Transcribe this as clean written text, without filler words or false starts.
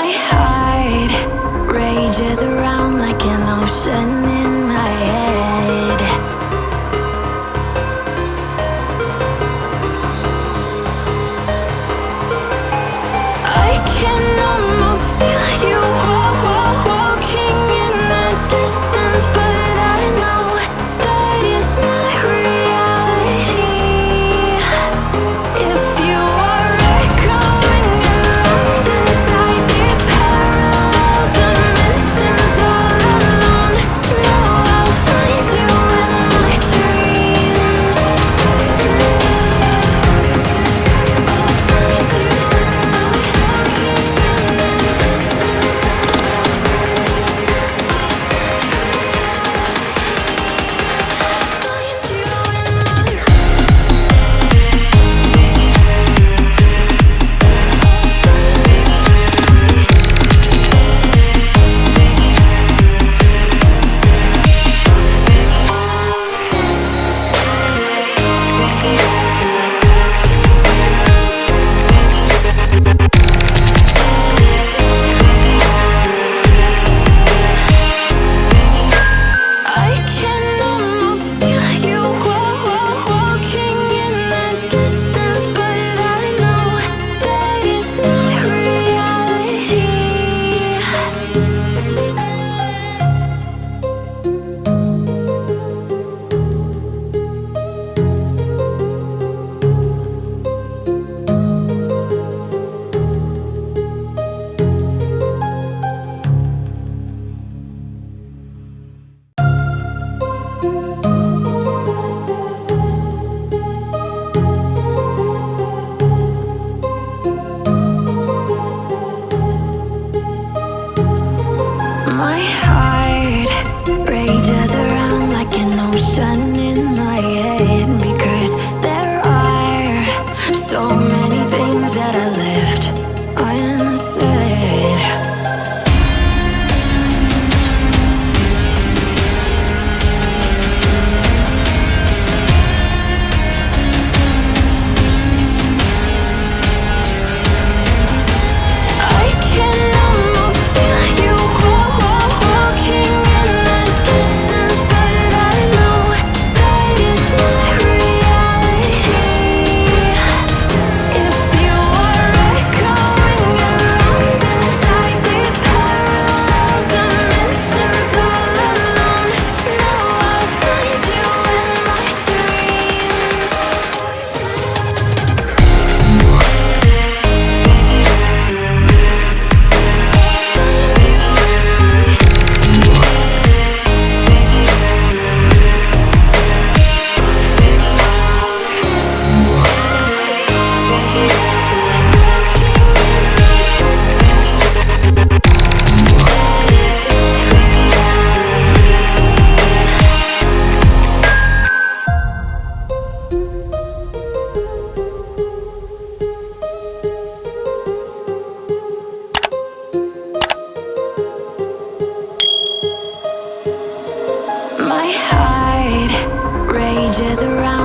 My heart rages around like an ocean in my head. I can almost feel you walking in the distance, but I know that it's not reality. If you are echoing around inside these parallel dimensions all alone, know I'll find you in my dreams. I'll find you in my walking in the distance. Find you in my I can almost feel you walking in the distance, but I know that it's not reality. My heart rages around like an ocean in my head, because there are so many things that I left unsaid. I can almost feel you walking in the distance, but I know that it's not reality. If you are echoing around inside these parallel dimensions all alone, know I'll find you in my dreams. My heart rages around